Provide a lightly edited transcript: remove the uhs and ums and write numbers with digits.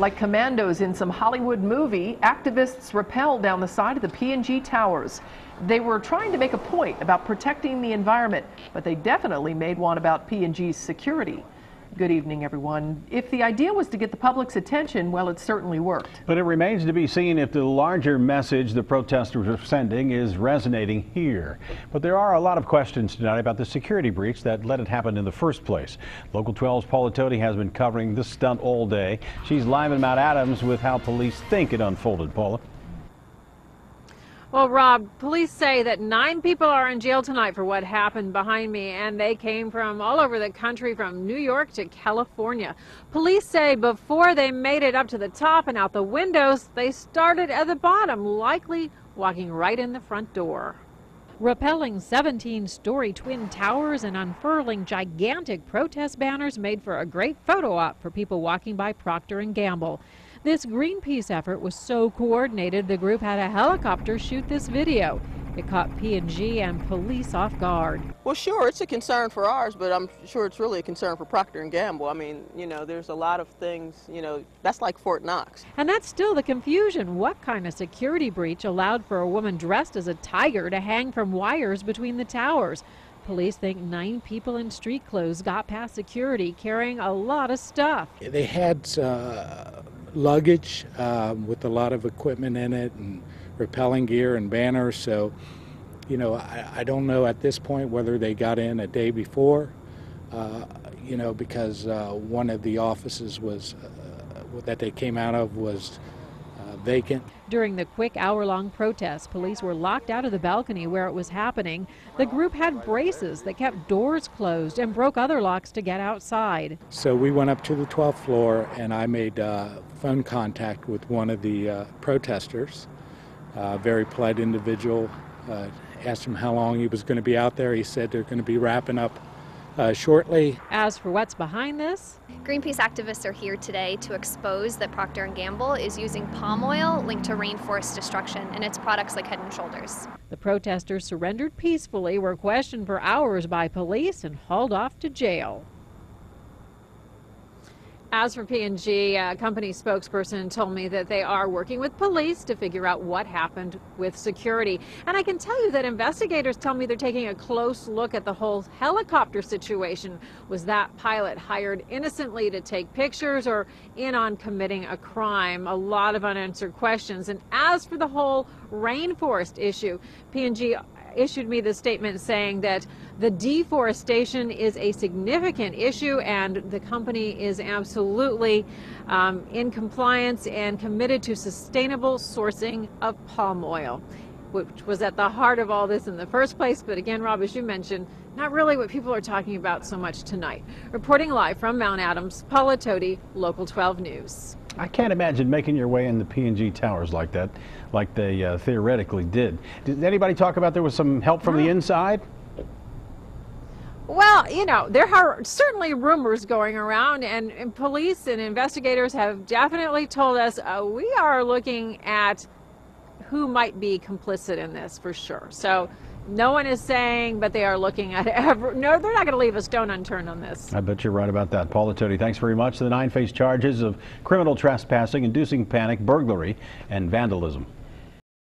Like commandos in some Hollywood movie, activists rappelled down the side of the P&G towers. They were trying to make a point about protecting the environment, but they definitely made one about P&G's security. Good evening, everyone. If the idea was to get the public's attention, well, it certainly worked. But it remains to be seen if the larger message the protesters are sending is resonating here. But there are a lot of questions tonight about the security breach that let it happen in the first place. Local 12's Paula Toti has been covering this stunt all day. She's live in Mount Adams with how police think it unfolded. Paula? Well, Rob, police say that 9 people are in jail tonight for what happened behind me, and they came from all over the country, from New York to California. Police say before they made it up to the top and out the windows, they started at the bottom, likely walking right in the front door. Rappelling 17-story twin towers and unfurling gigantic protest banners made for a great photo op for people walking by Procter and Gamble. This Greenpeace effort was so coordinated, the group had a helicopter shoot this video. It caught P&G and police off guard. Well, sure, it's a concern for ours, but I'm sure it's really a concern for Procter and Gamble. I mean, there's a lot of things, that's like Fort Knox. And that's still the confusion. What kind of security breach allowed for a woman dressed as a tiger to hang from wires between the towers? Police think 9 people in street clothes got past security carrying a lot of stuff. They had luggage with a lot of equipment in it and rappelling gear and banners, so I don't know at this point whether they got in a day before, because one of the offices was that they came out of was vacant. During the quick hour-long protest, police were locked out of the balcony where it was happening. The group had braces that kept doors closed and broke other locks to get outside. So we went up to the 12th floor and I made phone contact with one of the protesters, a very polite individual. Asked him how long he was going to be out there. He said they're going to be wrapping up shortly. As for what's behind this? Greenpeace activists are here today to expose that Procter and Gamble is using palm oil linked to rainforest destruction in its products like Head & Shoulders. The protesters surrendered peacefully, were questioned for hours by police, and hauled off to jail. As for P&G, a company spokesperson told me that they are working with police to figure out what happened with security. And I can tell you that investigators tell me they're taking a close look at the whole helicopter situation. Was that pilot hired innocently to take pictures or in on committing a crime? A lot of unanswered questions. And as for the whole rainforest issue, P&G issued me the statement saying that the deforestation is a significant issue and the company is absolutely in compliance and committed to sustainable sourcing of palm oil, which was at the heart of all this in the first place. But again, Rob, as you mentioned, not really what people are talking about so much tonight. Reporting live from Mount Adams, Paula Toti, Local 12 News. I can't imagine making your way in the P&G towers like that, like they theoretically did. Did anybody talk about there was some help from the inside? Well, there are certainly rumors going around, and police and investigators have definitely told us we are looking at who might be complicit in this for sure. So no one is saying, but they are looking at no, they're not going to leave a stone unturned on this. I bet you're right about that. Paula Toti, thanks very much. The 9 face charges of criminal trespassing, inducing panic, burglary, and vandalism.